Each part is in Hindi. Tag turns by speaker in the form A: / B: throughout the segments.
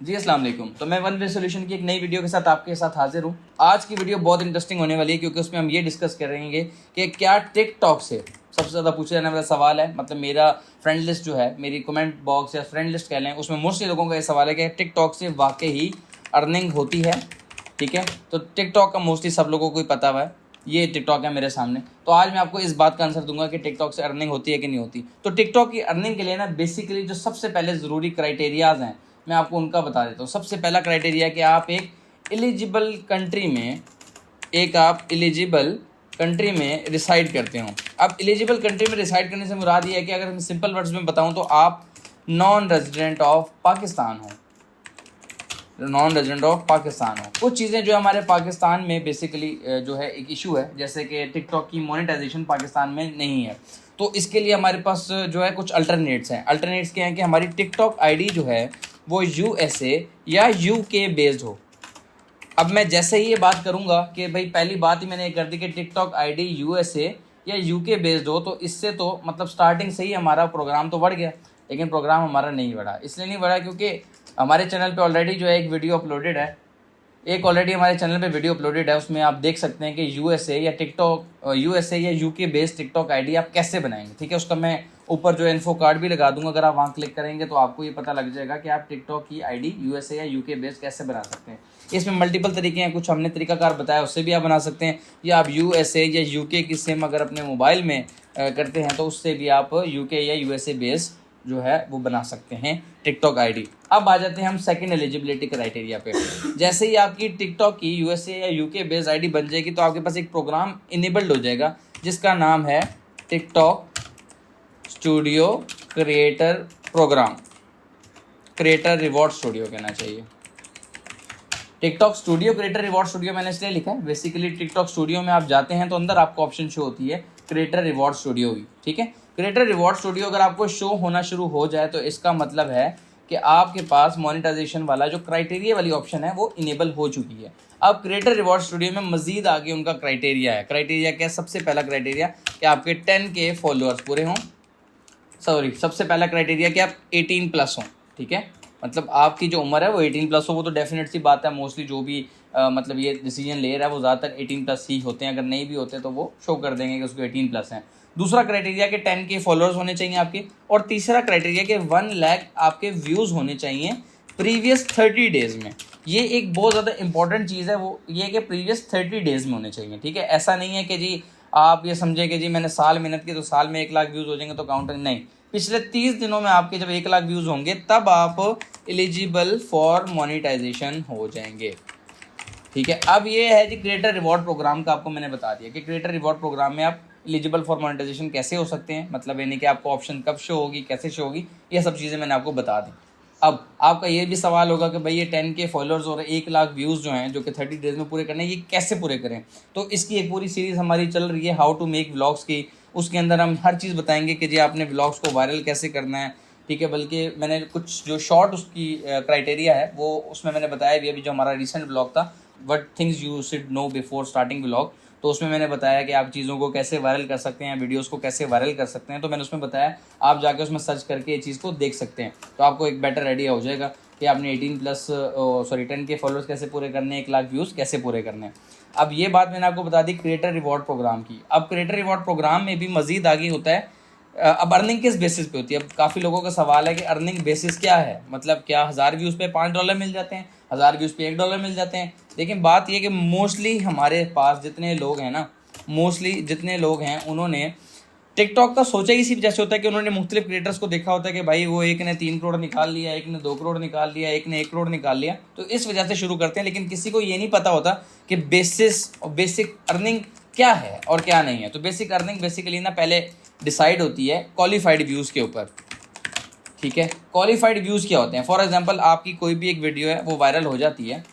A: जी अस्सलाम वालेकुम। तो मैं वन वे सोल्यूशन की एक नई वीडियो के साथ आपके साथ हाजिर हूँ। आज की वीडियो बहुत इंटरेस्टिंग होने वाली है क्योंकि उसमें हम ये डिस्कस करेंगे कि क्या टिकटॉक से सबसे ज़्यादा पूछा जाने वाला सवाल है, मतलब मेरा फ्रेंड लिस्ट जो है, मेरी कमेंट बॉक्स या फ्रेंड लिस्ट कह लें, उसमें मोस्टली लोगों का ये सवाल है कि टिकटॉक से वाकई ही अर्निंग होती है। ठीक है, तो टिकटॉक का मोस्टली सब लोगों को ही पता हुआ है। ये टिकटॉक है मेरे सामने, तो आज मैं आपको इस बात का आंसर दूंगा कि टिकटॉक से अर्निंग होती है कि नहीं होती। तो टिकटॉक की अर्निंग के लिए ना बेसिकली जो सबसे पहले ज़रूरी क्राइटेरियाज हैं मैं आपको उनका बता देता हूँ। सबसे पहला क्राइटेरिया कि आप एक एलिजिबल कंट्री में रिसाइड करते हो। अब एलिजिबल कंट्री में रिसाइड करने से मुराद ये है कि अगर मैं सिंपल वर्ड्स में बताऊँ तो आप नॉन रेजिडेंट ऑफ पाकिस्तान हो, कुछ चीज़ें जो हमारे पाकिस्तान में बेसिकली जो है एक इशू है, जैसे कि टिकटॉक की मोनेटाइजेशन पाकिस्तान में नहीं है। तो इसके लिए हमारे पास जो है कुछ अल्टरनेट्स हैं। अल्टरनेट्स क्या हैं कि हमारी टिकटॉक आईडी जो है वो यूएसए या यूके बेस्ड हो। अब मैं जैसे ही ये बात करूंगा कि भाई पहली बात ही मैंने ये कर दी कि टिकटॉक आईडी यूएसए या यूके बेस्ड हो, तो इससे तो मतलब स्टार्टिंग से ही हमारा प्रोग्राम तो बढ़ गया, लेकिन प्रोग्राम हमारा नहीं बढ़ा। इसलिए नहीं बढ़ा क्योंकि हमारे चैनल पे ऑलरेडी जो है एक वीडियो अपलोडेड है, हमारे चैनल पे वीडियो अपलोडेड है। उसमें आप देख सकते हैं कि यूएसए या यूके बेस्ड टिकटॉक आईडी आप कैसे बनाएंगे। ठीक है, उसका मैं ऊपर जो इन्फो कार्ड भी लगा दूंगा, अगर आप वहाँ क्लिक करेंगे तो आपको ये पता लग जाएगा कि आप टिकटॉक की आईडी यूएसए या यूके बेस्ड कैसे बना सकते हैं। इसमें मल्टीपल तरीके हैं, कुछ हमने तरीकाकार बताया उससे भी आप बना सकते हैं, या आप यूएसए या यूके की सिम अगर अपने मोबाइल में करते हैं तो उससे भी आप यूके या यूएसए बेस्ड जो है वो बना सकते हैं टिकटॉक आईडी। अब आ जाते हैं हम सेकंड एलिजिबिलिटी क्राइटेरिया पे। जैसे ही आपकी टिकटॉक की यूएसए या यूके बेस्ड आईडी बन जाएगी तो आपके पास एक प्रोग्राम इनेबल्ड हो जाएगा जिसका नाम है TikTok studio creator program, creator reward studio कहना चाहिए। TikTok studio creator reward studio मैंने इसलिए लिखा है, बेसिकली टिकटॉक स्टूडियो में आप जाते हैं तो अंदर आपको ऑप्शन शो होती है क्रिएटर रिवॉर्ड स्टूडियो की। ठीक है, क्रिएटर रिवॉर्ड स्टूडियो अगर आपको शो होना शुरू हो जाए तो इसका मतलब है कि आपके पास मोनेटाइजेशन वाला जो क्राइटेरिया वाली ऑप्शन है वो इनेबल हो चुकी है। अब क्रिएटर रिवॉर्ड स्टूडियो में मजीद आगे उनका क्राइटेरिया है। क्राइटेरिया क्या है? सबसे पहला क्राइटेरिया कि आपके 10K फॉलोअर्स पूरे हों। सबसे पहला क्राइटेरिया कि आप 18+ हों। ठीक है, मतलब आपकी जो उम्र है वो 18+ हो। वो तो डेफिनेट सी बात है, मोस्टली जो भी मतलब ये डिसीजन ले रहा है वो ज़्यादातर 18+ ही होते हैं। अगर नहीं भी होते तो वो शो कर देंगे कि उसको 18+ हैं। दूसरा क्राइटेरिया कि 10K फॉलोअर्स होने चाहिए आपके। और तीसरा क्राइटेरिया कि 1 लाख आपके व्यूज़ होने चाहिए प्रीवियस 30 डेज़ में। ये एक बहुत ज़्यादा इंपॉर्टेंट चीज़ है, वो ये कि प्रीवियस 30 डेज़ में होने चाहिए। ठीक है, ऐसा नहीं है कि जी आप ये समझे कि जी मैंने साल मेहनत की तो साल में 1 लाख व्यूज़ हो जाएंगे तो काउंट नहीं। पिछले 30 दिनों में आपके जब 1 लाख व्यूज़ होंगे तब आप एलिजिबल फॉर मोनेटाइजेशन हो जाएंगे। ठीक है, अब ये है जी क्रिएटर रिवॉर्ड प्रोग्राम का आपको मैंने बता दिया कि क्रिएटर रिवॉर्ड प्रोग्राम में आप एलिजिबल फॉर मोनेटाइजेशन कैसे हो सकते हैं, मतलब यानी कि आपको ऑप्शन कब शो होगी, कैसे शो होगी, ये सब चीज़ें मैंने आपको बता दी। अब आपका ये भी सवाल होगा कि भाई ये 10K फॉलोअर्स और 1 लाख व्यूज़ जो हैं जो कि 30 डेज़ में पूरे करने हैं, ये कैसे पूरे करें। तो इसकी एक पूरी सीरीज़ हमारी चल रही है हाउ टू मेक व्लॉग्स की। उसके अंदर हम हर चीज़ बताएंगे कि जी आपने व्लॉग्स को वायरल कैसे करना है। ठीक है, बल्कि मैंने कुछ जो शॉर्ट उसकी क्राइटेरिया है वो उसमें मैंने बताया भी, अभी जो हमारा रिसेंट व्लॉग था what things you should know before starting vlog, तो उसमें मैंने बताया कि आप चीज़ों को कैसे वायरल कर सकते हैं, वीडियोस को कैसे वायरल कर सकते हैं। तो मैंने उसमें बताया, आप जाके उसमें सर्च करके ये चीज़ को देख सकते हैं, तो आपको एक बेटर आइडिया हो जाएगा कि आपने 10K फॉलोअर्स कैसे पूरे करने हैं, 1 लाख व्यूज़ कैसे पूरे करने हैं। अब ये बात मैंने आपको बता दी क्रिएटर रिवॉर्ड प्रोग्राम की। अब क्रिएटर रिवॉर्ड प्रोग्राम में भी मजीद आगे होता है। अब अर्निंग किस बेसिस पे होती है? अब काफ़ी लोगों का सवाल है कि अर्निंग बेसिस क्या है, मतलब क्या 1000 व्यूज़ पे $5 मिल जाते हैं, 1000 व्यूज़ पे $1 मिल जाते हैं। लेकिन बात ये कि मोस्टली हमारे पास जितने लोग हैं उन्होंने टिकटॉक का सोचा ही सिर्फ जैसे होता है कि उन्होंने मुख्तलिफ क्रिएटर्स को देखा होता है कि भाई वो एक ने 3 करोड़ निकाल लिया, एक ने 2 करोड़ निकाल लिया, एक ने 1 करोड़ निकाल लिया, तो इस वजह से शुरू करते हैं। लेकिन किसी को ये नहीं पता होता कि बेसिक अर्निंग क्या है और क्या नहीं है। तो बेसिक अर्निंग बेसिकली ना पहले डिसाइड होती है क्वालिफाइड व्यूज़ के ऊपर। ठीक है, क्वालिफाइड व्यूज़ क्या होते हैं? फॉर एग्जांपल आपकी कोई भी एक वीडियो है वो वायरल हो जाती है।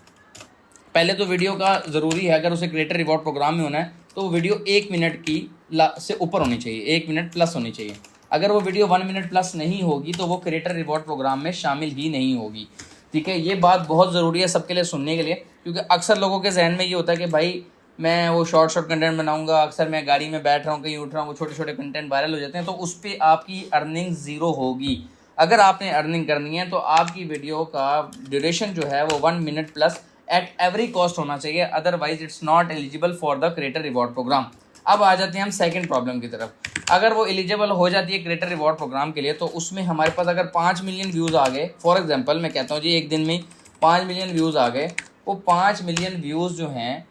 A: पहले तो वीडियो का ज़रूरी है, अगर उसे क्रिएटर रिवॉर्ड प्रोग्राम में होना है तो वीडियो 1 मिनट की से ऊपर होनी चाहिए, 1 मिनट प्लस होनी चाहिए। अगर वो वीडियो 1 मिनट प्लस नहीं होगी तो वो क्रिएटर रिवॉर्ड प्रोग्राम में शामिल ही नहीं होगी। ठीक है, ये बात बहुत ज़रूरी है सबके लिए सुनने के लिए, क्योंकि अक्सर लोगों के जहन में ये होता है कि भाई मैं वो शॉर्ट कंटेंट बनाऊंगा, अक्सर मैं गाड़ी में बैठ रहा हूँ, कहीं उठ रहा हूँ, वो छोटे छोटे कंटेंट वायरल हो जाते हैं, तो उस पर आपकी अर्निंग ज़ीरो होगी। अगर आपने अर्निंग करनी है तो आपकी वीडियो का ड्यूरेशन जो है वो 1 minute plus at every cost होना चाहिए, otherwise it's not eligible for the creator reward program. अब आ जाते हैं हम सेकंड प्रॉब्लम की तरफ। अगर वो एलिजिबल हो जाती है क्रिएटर रिवॉर्ड प्रोग्राम के लिए, तो उसमें हमारे पास अगर 5 मिलियन व्यूज़ आ गए, फॉर एग्जांपल मैं कहता हूँ जी एक दिन में 5 मिलियन व्यूज़ आ गए, वो 5 मिलियन व्यूज़ जो हैं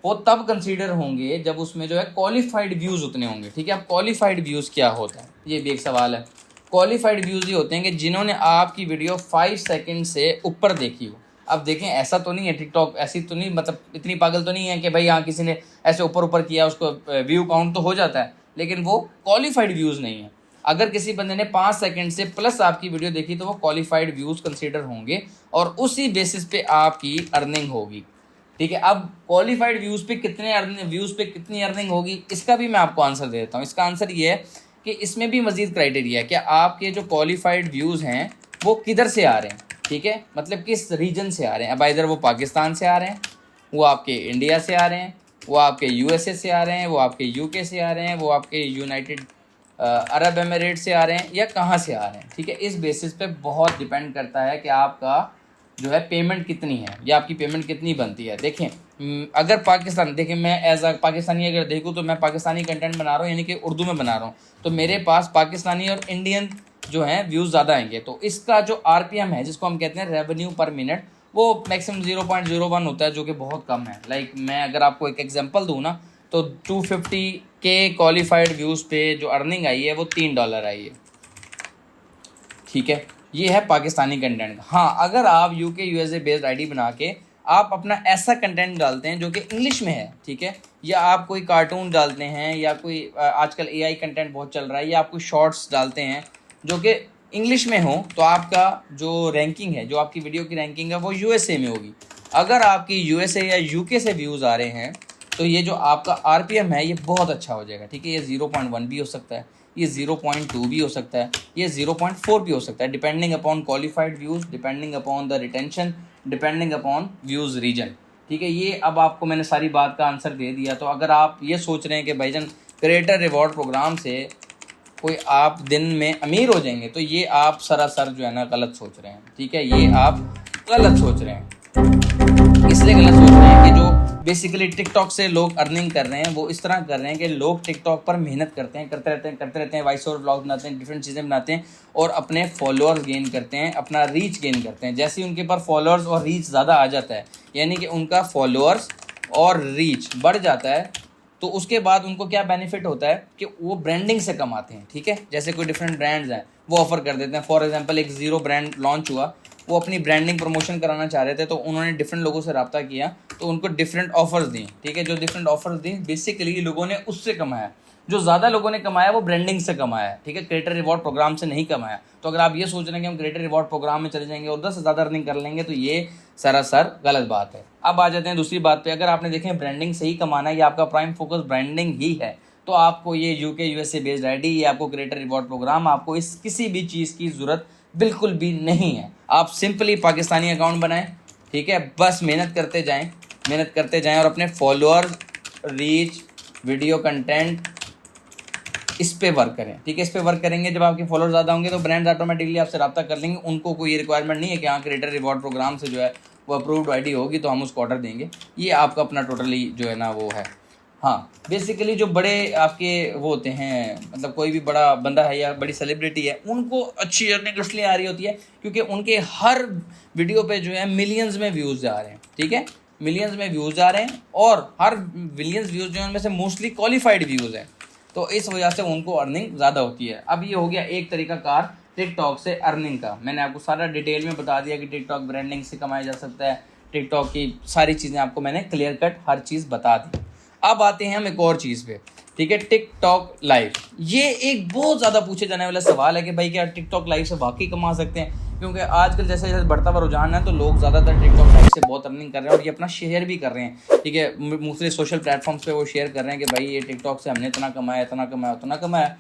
A: वो तब कंसीडर होंगे जब उसमें जो है क्वालिफाइड व्यूज़ उतने होंगे। ठीक है, अब क्वालिफाइड व्यूज़ क्या होता है, ये भी एक सवाल है। क्वालिफाइड व्यूज़ ये होते हैं कि जिन्होंने आपकी वीडियो 5 सेकंड से ऊपर देखी हो। अब देखें, ऐसा तो नहीं है टिकटॉक, ऐसी तो नहीं, मतलब इतनी पागल तो नहीं है कि भाई हाँ किसी ने ऐसे ऊपर ऊपर किया उसको व्यू काउंट तो हो जाता है, लेकिन वो क्वालिफाइड व्यूज़ नहीं है। अगर किसी बंदे ने 5 सेकंड से प्लस आपकी वीडियो देखी तो वो क्वालिफाइड व्यूज़ कंसीडर होंगे और उसी बेसिस पे आपकी अर्निंग होगी। ठीक है, अब क्वालिफाइड व्यूज़ पे कितनी अर्निंग होगी, इसका भी मैं आपको आंसर दे देता हूँ। इसका आंसर ये है कि इसमें भी मज़ीद क्राइटेरिया है कि आपके जो क्वालिफाइड व्यूज़ हैं वो किधर से आ रहे हैं। ठीक है, मतलब किस रीजन से आ रहे हैं। अब इधर वो पाकिस्तान से आ रहे हैं, वो आपके इंडिया से आ रहे हैं, वो आपके यूएसए से आ रहे हैं, वो आपके यूके से आ रहे हैं, वो आपके यूनाइटेड अरब एमिरेट से आ रहे हैं, या कहाँ से आ रहे हैं। ठीक है, इस बेसिस पे बहुत डिपेंड करता है कि आपका जो है पेमेंट कितनी है या आपकी पेमेंट कितनी बनती है। देखें, अगर पाकिस्तान, देखें मैं एज अ पाकिस्तानी अगर देखूँ तो मैं पाकिस्तानी कंटेंट बना रहा हूँ, यानी कि उर्दू में बना रहा हूँ, तो मेरे पास पाकिस्तानी और इंडियन जो हैं व्यूज़ ज़्यादा आएंगे। तो इसका जो आरपीएम है, जिसको हम कहते हैं रेवेन्यू पर मिनट, वो मैक्सिमम 0.01 होता है, जो कि बहुत कम है। लाइक मैं अगर आपको एक एग्जांपल दूँ ना, तो 250 के क्वालिफाइड व्यूज़ पे जो अर्निंग आई है वो $3 आई है। ठीक है, ये है पाकिस्तानी कंटेंट। हाँ, अगर आप यूके यूएसए बेस्ड आईडी बना के आप अपना ऐसा कंटेंट डालते हैं जो कि इंग्लिश में है, ठीक है, या आप कोई कार्टून डालते हैं, या कोई आजकल एआई कंटेंट बहुत चल रहा है, या आप कोई शॉर्ट्स डालते हैं जो कि इंग्लिश में हो, तो आपका जो रैंकिंग है, जो आपकी वीडियो की रैंकिंग है, वो यूएसए में होगी। अगर आपकी यूएसए या यूके से व्यूज़ आ रहे हैं तो ये जो आपका आरपीएम है ये बहुत अच्छा हो जाएगा। ठीक है, ये 0.1 भी हो सकता है, ये 0.2 भी हो सकता है, ये 0.4 भी हो सकता है, depending upon qualified views, depending upon the retention, depending upon views reason. ठीक है, ये अब आपको मैंने सारी बात का आंसर दे दिया। तो अगर आप ये सोच रहे हैं कि भाईजान क्रिएटर रिवॉर्ड प्रोग्राम से कोई आप दिन में अमीर हो जाएंगे, तो ये आप सरासर जो है ना गलत सोच रहे हैं। ठीक है, ये आप गलत सोच रहे हैं। इसलिए गलत सोच रहे हैं कि जो बेसिकली टिकटॉक से लोग अर्निंग कर रहे हैं वो इस तरह कर रहे हैं कि लोग टिकटॉक पर मेहनत करते हैं, करते रहते हैं, वॉइस ओवर व्लॉग बनाते हैं, डिफरेंट चीज़ें बनाते हैं और अपने फॉलोअर्स गेन करते हैं, अपना रीच गेन करते हैं। जैसे ही उनके पास फॉलोअर्स और रीच ज़्यादा आ जाता है, यानी कि उनका फॉलोअर्स और रीच बढ़ जाता है, तो उसके बाद उनको क्या बेनिफिट होता है कि वो ब्रांडिंग से कमाते हैं। ठीक है, जैसे कोई डिफरेंट ब्रांड्स हैं वो ऑफर कर देते हैं। फॉर एग्जांपल एक ज़ीरो ब्रांड लॉन्च हुआ, वो अपनी ब्रांडिंग प्रमोशन कराना चाह रहे थे, तो उन्होंने डिफरेंट लोगों से रब्ता किया, तो उनको डिफरेंट ऑफर्स दी। ठीक है, जो डिफरेंट ऑफर्स दी बेसिकली लोगों ने उससे कमाया। जो ज़्यादा लोगों ने कमाया वो ब्रांडिंग से कमाया है। ठीक है, क्रिएटर रिवॉर्ड प्रोग्राम से नहीं कमाया। तो अगर आप ये सोच रहे हैं कि हम क्रिएटर रिवॉर्ड प्रोग्राम में चले जाएंगे और 10 से ज़्यादा अर्निंग कर लेंगे, तो ये सरासर गलत बात है। अब आ जाते हैं दूसरी बात पे। अगर आपने देखें ब्रांडिंग से ही कमाना है या आपका प्राइम फोकस ब्रांडिंग ही है, तो आपको ये यूके यूएसए बेस्ड आईडी, ये आपको क्रिएटर रिवॉर्ड प्रोग्राम, आपको इस किसी भी चीज़ की ज़रूरत बिल्कुल भी नहीं है। आप सिंपली पाकिस्तानी अकाउंट बनाएं। ठीक है, बस मेहनत करते जाएं और अपने फॉलोअर्स, रीच, वीडियो कंटेंट, इस पे वर्क करें। ठीक है, इस पे वर्क करेंगे, जब आपके फॉलोअर्स ज़्यादा होंगे तो ब्रांड्स ऑटोमेटिकली आपसे रब्ता कर लेंगे। उनको कोई रिक्वायरमेंट नहीं है कि हाँ क्रिएटर रिवॉर्ड प्रोग्राम से जो है वो अप्रूव्ड आईडी होगी तो हम उसको ऑर्डर देंगे। ये आपका अपना टोटली जो है ना वो है। हाँ, बेसिकली जो बड़े आपके वो होते हैं, मतलब कोई भी बड़ा बंदा है या बड़ी सेलिब्रिटी है, उनको अच्छी अर्निंग इसलिए आ रही होती है क्योंकि उनके हर वीडियो पे जो है मिलियंस में व्यूज़ जा रहे हैं। ठीक है, मिलियंस में व्यूज़ जा रहे हैं और हर मिलियंस व्यूज़ जो है उनमें से मोस्टली क्वालिफाइड व्यूज़ हैं, तो इस वजह से उनको अर्निंग ज़्यादा होती है। अब ये हो गया एक तरीकाकार टिकटॉक से अर्निंग का। मैंने आपको सारा डिटेल में बता दिया कि टिकटॉक ब्रांडिंग से कमाया जा सकता है, टिकटॉक की सारी चीज़ें आपको मैंने क्लियर कट हर चीज़ बता दी। अब आते हैं हम एक और चीज़ पे। ठीक है, टिकटॉक लाइव। ये एक बहुत ज़्यादा पूछे जाने वाला सवाल है कि भाई क्या टिकटॉक लाइव से वाकई कमा सकते हैं, क्योंकि आजकल जैसे जैसे बढ़ता हुआ रुझान है तो लोग ज़्यादातर टिकटॉक लाइव से बहुत अर्निंग कर रहे हैं और ये अपना शेयर भी कर रहे हैं। ठीक है, मुख्तलिफ सोशल प्लेटफॉर्म्स पे वो शेयर कर रहे हैं कि भाई ये टिकटॉक से हमने इतना कमाया, इतना कमाया, उतना कमाया।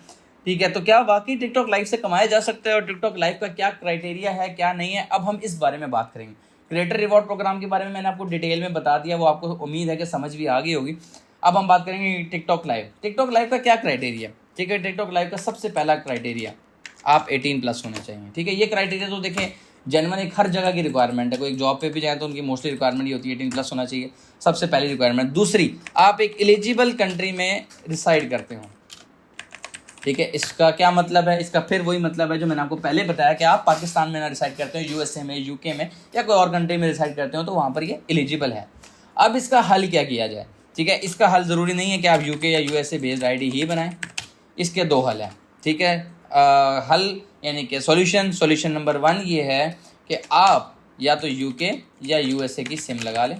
A: ठीक है, तो क्या वाकई टिकटॉक लाइव से कमाया जा सकता है और टिकटॉक लाइव का क्या क्राइटेरिया है, क्या नहीं है, अब हम इस बारे में बात करेंगे। क्रिएटर रिवॉर्ड प्रोग्राम के बारे में मैंने आपको डिटेल में बता दिया, वो आपको उम्मीद है कि समझ भी आ गई होगी। अब हम बात करेंगे टिकटॉक लाइव। टिकटॉक लाइव का क्या क्राइटेरिया। ठीक है, टिकटॉक लाइव का सबसे पहला क्राइटेरिया, आप 18 प्लस होने चाहिए। ठीक है, ये क्राइटेरिया तो देखें जेन्युइन एक हर जगह की रिक्वायरमेंट है। कोई एक जॉब पे भी जाए तो उनकी मोस्टली रिक्वायरमेंट ये होती है 18 प्लस होना चाहिए, सबसे पहली रिक्वायरमेंट। दूसरी, आप एक एलिजिबल कंट्री में रिसाइड करते हो। ठीक है, इसका क्या मतलब है? इसका फिर वही मतलब है जो मैंने आपको पहले बताया कि आप पाकिस्तान में ना रिसाइड करते हो, यूएसए में, यूके में या कोई और कंट्री में रिसाइड करते हो तो वहाँ पर ये एलिजिबल है। अब इसका हल क्या किया जाए? ठीक है, इसका हल ज़रूरी नहीं है कि आप यूके या यूएसए बेस्ड आईडी ही बनाएं। इसके दो हल हैं। ठीक है, हल यानी कि सॉल्यूशन नंबर 1 ये है कि आप या तो यूके या यूएसए की सिम लगा लें।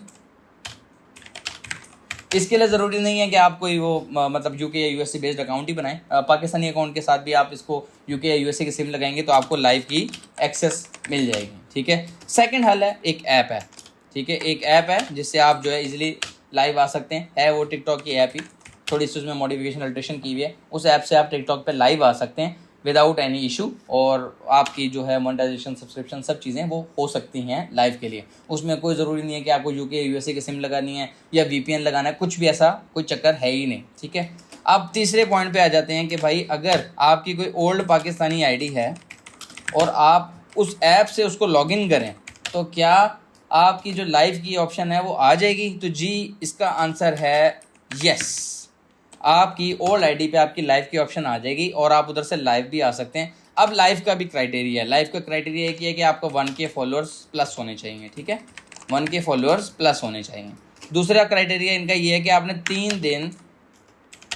A: इसके लिए ज़रूरी नहीं है कि आप कोई वो मतलब यूके या यूएसए बेस्ड अकाउंट ही बनाएं। पाकिस्तानी अकाउंट के साथ भी आप इसको यूके या यूएसए की सिम लगाएंगे तो आपको लाइव की एक्सेस मिल जाएगी। ठीक है, सेकंड हल है, एक ऐप है। ठीक है, एक ऐप है जिससे आप जो है इजीली लाइव आ सकते हैं। है वो टिकटॉक की ऐप ही, थोड़ी सी उसमें मॉडिफिकेशन अल्ट्रेशन की हुई है। उस ऐप से आप टिकटॉक पे लाइव आ सकते हैं विदाउट एनी इशू, और आपकी जो है मोनेटाइजेशन, सब्सक्रिप्शन, सब चीज़ें वो हो सकती हैं लाइव के लिए। उसमें कोई ज़रूरी नहीं है कि आपको यूके यूएसए की सिम लगानी है या वीपीएन लगाना है, कुछ भी ऐसा कोई चक्कर है ही नहीं। ठीक है, अब तीसरे पॉइंट पे आ जाते हैं कि भाई अगर आपकी कोई ओल्ड पाकिस्तानी आईडी है और आप उस ऐप से उसको लॉगिन करें तो क्या आपकी जो लाइव की ऑप्शन है वो आ जाएगी? तो जी, इसका आंसर है यस। आपकी ओल्ड आईडी पे आपकी लाइव की ऑप्शन आ जाएगी और आप उधर से लाइव भी आ सकते हैं। अब लाइव का भी क्राइटेरिया है। लाइव का क्राइटेरिया एक ही है कि आपको 1K फॉलोअर्स प्लस होने चाहिए। ठीक है, 1K फॉलोअर्स प्लस होने चाहिए। दूसरा क्राइटेरिया इनका ये है कि आपने 3 दिन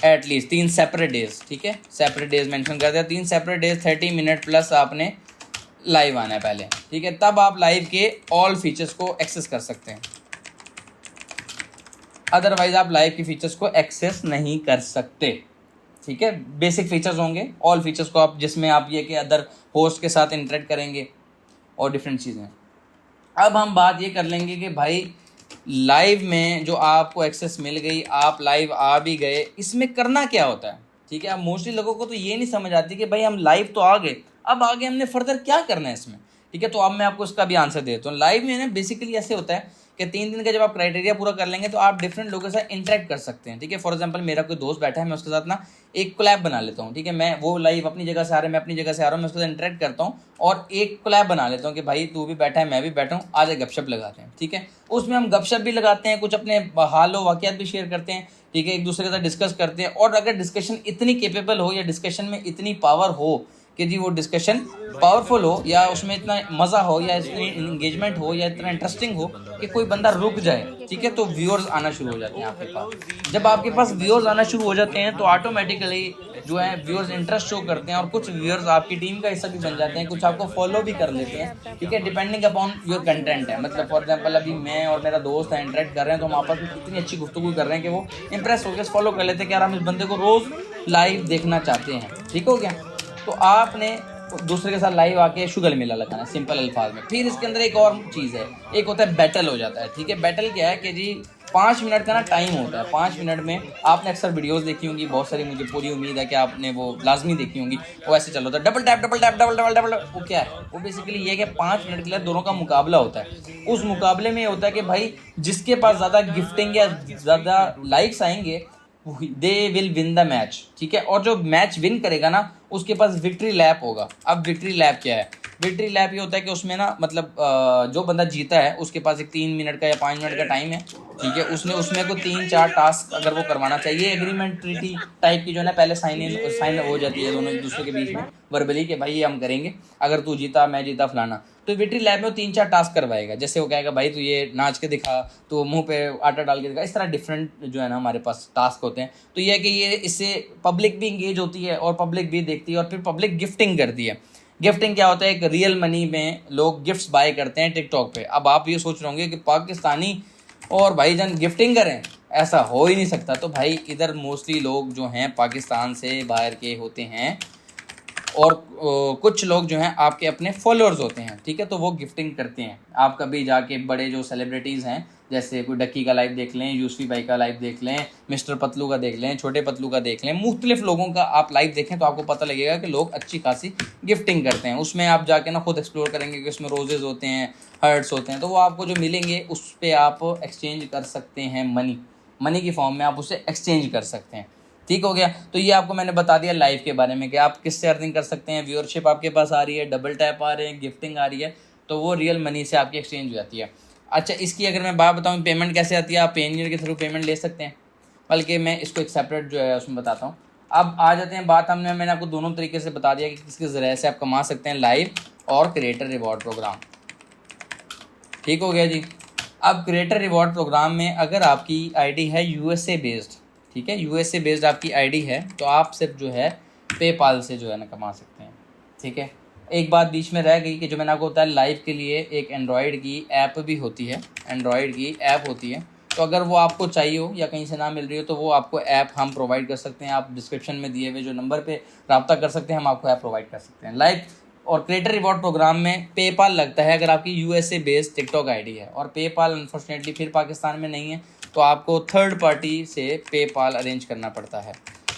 A: एटलीस्ट 3 सेपरेट डेज, ठीक है, सेपरेट डेज मेंशन कर दिया, 3 सेपरेट डेज 30 मिनट प्लस आपने लाइव आना है पहले। ठीक है, तब आप लाइव के ऑल फीचर्स को एक्सेस कर सकते हैं, अदरवाइज आप लाइव की फीचर्स को एक्सेस नहीं कर सकते। ठीक है, बेसिक फीचर्स होंगे, ऑल फीचर्स को आप, जिसमें आप ये कि अदर होस्ट के साथ इंटरेक्ट करेंगे और डिफरेंट चीज़ें। अब हम बात ये कर लेंगे कि भाई लाइव में जो आपको एक्सेस मिल गई, आप लाइव आ भी गए, इसमें करना क्या होता है? ठीक है, अब मोस्टली लोगों को तो ये नहीं समझ आती कि भाई हम लाइव तो आ गए, अब आगे हमने फर्दर क्या करना है इसमें। ठीक है, तो अब मैं आपको इसका भी आंसर देता हूँ। लाइव में ना बेसिकली ऐसे होता है कि 3 दिन का जब आप क्राइटेरिया पूरा कर लेंगे तो आप डिफरेंट लोगों के साथ इंटरेक्ट कर सकते हैं। ठीक है, फॉर एग्जांपल मेरा कोई दोस्त बैठा है, मैं उसके साथ ना एक कोलैब बना लेता हूँ। ठीक है, मैं वो लाइव अपनी जगह से आ रहा है, मैं अपनी जगह से आ रहा हूँ, मैं उसके साथ इंटरेक्ट करता हूँ और एक कोलैब बना लेता हूँ कि भाई तू भी बैठा है, मैं भी बैठा हूँ, आज गपशप लगाते हैं। ठीक है, उसमें हम गपशप भी लगाते हैं, कुछ अपने हाल वाक़यात भी शेयर करते हैं। ठीक है, एक दूसरे के साथ डिस्कस करते हैं, और अगर डिस्कशन इतनी केपेबल हो या डिस्कशन में इतनी पावर हो कि जी वो डिस्कशन पावरफुल हो या उसमें इतना मज़ा हो या इतनी इंगेजमेंट हो या इतना इंटरेस्टिंग हो कि कोई बंदा रुक जाए, ठीक है, तो व्यूअर्स आना शुरू हो जाते हैं आपके पास। जब आपके पास व्यूअर्स आना शुरू हो जाते हैं तो ऑटोमेटिकली जो है व्यूअर्स इंटरेस्ट शो करते हैं, और कुछ व्यूअर्स आपकी टीम का हिस्सा भी बन जाते हैं, कुछ आपको फॉलो भी कर लेते हैं। ठीक है, डिपेंडिंग अपॉन योर कंटेंट है। मतलब फॉर एग्जांपल अभी मैं और मेरा दोस्त है, इंटरेक्ट कर रहे हैं, तो हम आपस में इतनी अच्छी गुफ्तगू कर रहे हैं कि वो इंप्रेस होकर फॉलो कर लेते हैं कि यार हम इस बंदे को रोज़ लाइव देखना चाहते हैं। ठीक हो गया, तो आपने दूसरे के साथ लाइव आके शुगर मेला लगाना है, सिंपल अल्फाज में। फिर इसके अंदर एक और चीज़ है, एक होता है बैटल हो जाता है। ठीक है, बैटल क्या है कि जी 5 मिनट का ना टाइम होता है। 5 मिनट में आपने अक्सर वीडियोस देखी होंगी बहुत सारी, मुझे पूरी उम्मीद है कि आपने वो लाजमी देखी होंगी। वो ऐसे चल रहा था, double tap double tap double double double. वो क्या है? वो बेसिकली ये है कि 5 मिनट के लिए दोनों का मुकाबला होता है। उस मुकाबले में ये होता है कि भाई जिसके पास ज़्यादा गिफ्टिंग या ज़्यादा लाइक्स आएंगे they will win the match. ठीक है, और जो मैच विन करेगा ना उसके पास विक्ट्री लैप होगा। अब विक्ट्री लैप क्या है? विक्ट्री लैप ये होता है कि उसमें ना मतलब जो बंदा जीता है उसके पास एक 3 मिनट का या 5 मिनट का टाइम है। ठीक है, उसमें को 3-4 टास्क अगर वो करवाना चाहिए, एग्रीमेंट ट्रीटी टाइप की जो है ना, पहले साइन हो जाती है दोनों एक दूसरे के बीच में वर्बली कि भाई ये हम करेंगे, अगर तू जीता मैं जीता फलाना। तो विक्ट्री लैब में वो 3-4 टास्क करवाएगा। जैसे वो कहेगा भाई तू ये नाच के दिखा, तो मुंह पे आटा डाल के दिखा, इस तरह डिफरेंट जो है ना हमारे पास टास्क होते हैं। तो ये है कि ये इससे पब्लिक भी इंगेज होती है और पब्लिक भी देखती है, और फिर पब्लिक गिफ्टिंग करती है। गिफ्टिंग क्या होता है? एक रियल मनी में लोग गिफ्ट्स बाय करते हैं टिकटॉक पे। अब आप ये सोच रहे होंगे कि पाकिस्तानी और भाईजान गिफ्टिंग करें, ऐसा हो ही नहीं सकता। तो भाई इधर मोस्टली लोग जो हैं पाकिस्तान से बाहर के होते हैं, और कुछ लोग जो हैं आपके अपने फॉलोअर्स होते हैं। ठीक है, तो वो गिफ्टिंग करते हैं। आप कभी जाके बड़े जो सेलिब्रिटीज़ हैं, जैसे कोई डक्की का लाइव देख लें, यूसुफी भाई का लाइव देख लें, मिस्टर पतलू का देख लें, छोटे पतलू का देख लें, मुख्तलिफ लोगों का आप लाइव देखें तो आपको पता लगेगा कि लोग अच्छी खासी गिफ्टिंग करते हैं। उसमें आप जाके ना खुद एक्सप्लोर करेंगे कि उसमें रोजेज़ होते हैं, हर्ट्स होते हैं, तो वो आपको जो मिलेंगे उस पर आप एक्सचेंज कर सकते हैं, मनी की फॉर्म में आप उसे एक्सचेंज कर सकते हैं। ठीक हो गया। तो ये आपको मैंने बता दिया लाइव के बारे में कि आप किससे अर्निंग कर सकते हैं। व्यूअरशिप आपके पास आ रही है, डबल टैप आ रहे हैं, गिफ्टिंग आ रही है, तो वो रियल मनी से आपकी एक्सचेंज हो जाती है। अच्छा, इसकी अगर मैं बात बताऊँ पेमेंट कैसे आती है, आप पेनियर के थ्रू पेमेंट ले सकते हैं, बल्कि मैं इसको एक सेपरेट जो है उसमें बताता हूँ। अब आ जाते हैं बात, मैंने आपको दोनों तरीके से बता दिया कि किसके ज़रिए से आप कमा सकते हैं, लाइव और क्रिएटर रिवॉर्ड प्रोग्राम। ठीक हो गया जी। अब क्रिएटर रिवॉर्ड प्रोग्राम में अगर आपकी आईडी है यूएसए बेस्ड, ठीक है, यूएसए बेस्ड आपकी आईडी है, तो आप सिर्फ जो है पेपाल से जो है ना कमा सकते हैं। ठीक है, एक बात बीच में रह गई कि जो मैंने आपको बताया लाइव के लिए एक एंड्रॉयड की ऐप भी होती है, एंड्रॉयड की ऐप होती है, तो अगर वो आपको चाहिए हो या कहीं से ना मिल रही हो तो वो आपको ऐप हम प्रोवाइड कर सकते हैं। आप डिस्क्रिप्शन में दिए हुए जो नंबर पे रब्ता कर सकते हैं, हम आपको ऐप प्रोवाइड कर सकते हैं। लाइव और क्रिएटर रिवॉर्ड प्रोग्राम में पेपाल लगता है अगर आपकी यूएसए बेस्ड टिकटॉक आईडी है, और पेपाल अनफॉर्चुनेटली फिर पाकिस्तान में नहीं है, तो आपको थर्ड पार्टी से पेपाल अरेंज करना पड़ता है,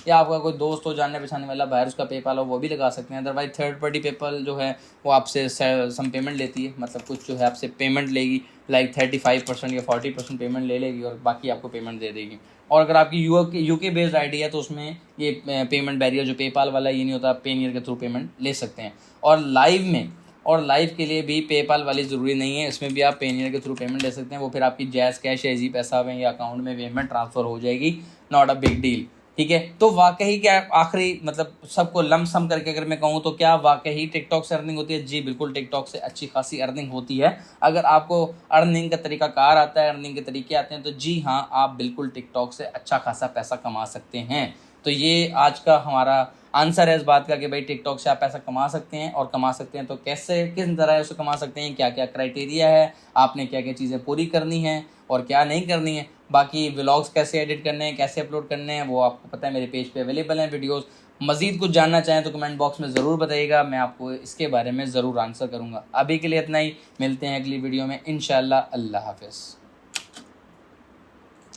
A: या आपका कोई दोस्त हो, जानने पहचानने वाला बाहर, उसका पेपाल हो, वो भी लगा सकते हैं। अदरवाइज थर्ड पार्टी पेपाल जो है वो आपसे सम पेमेंट लेती है, मतलब कुछ जो है आपसे पेमेंट लेगी, लाइक 35% या 40% पेमेंट ले लेगी और बाकी आपको पेमेंट दे देगी। और अगर आपकी यूके बेस्ड आईडी है तो उसमें ये पेमेंट बैरियर जो पेपाल वाला ये नहीं होता, पेनियर के थ्रू पेमेंट ले सकते हैं। और लाइव के लिए भी पेपाल वाली ज़रूरी नहीं है, इसमें भी आप पेनियर के थ्रू पेमेंट ले सकते हैं। वो फिर आपकी जैज़ कैश या इजी पैसा में या अकाउंट में पेमेंट ट्रांसफ़र हो जाएगी, नॉट अ बिग डील। ठीक है, तो वाकई क्या आखिरी मतलब सबको लम सम करके अगर मैं कहूँ तो क्या वाकई टिकटॉक से अर्निंग होती है? जी बिल्कुल, टिकटॉक से अच्छी खासी अर्निंग होती है। अगर आपको अर्निंग का तरीका कार आता है, अर्निंग के तरीके आते हैं, तो जी हाँ, आप बिल्कुल टिकटॉक से अच्छा खासा पैसा कमा सकते हैं। तो ये आज का हमारा आंसर है इस बात का कि भाई टिकटॉक से आप पैसा कमा सकते हैं, और कमा सकते हैं तो कैसे, किस तरह उसे कमा सकते हैं, क्या क्या क्राइटेरिया है, आपने क्या क्या चीज़ें पूरी करनी है और क्या नहीं करनी है। बाकी व्लॉग्स कैसे एडिट करने हैं, कैसे अपलोड करने हैं, वो आपको पता है मेरे पेज पे अवेलेबल हैं वीडियोस। मज़ीद कुछ जानना चाहें तो कमेंट बॉक्स में ज़रूर बताइएगा, मैं आपको इसके बारे में ज़रूर आंसर करूँगा। अभी के लिए इतना ही, मिलते हैं अगली वीडियो में इंशाल्लाह। अल्लाह हाफ़िज़।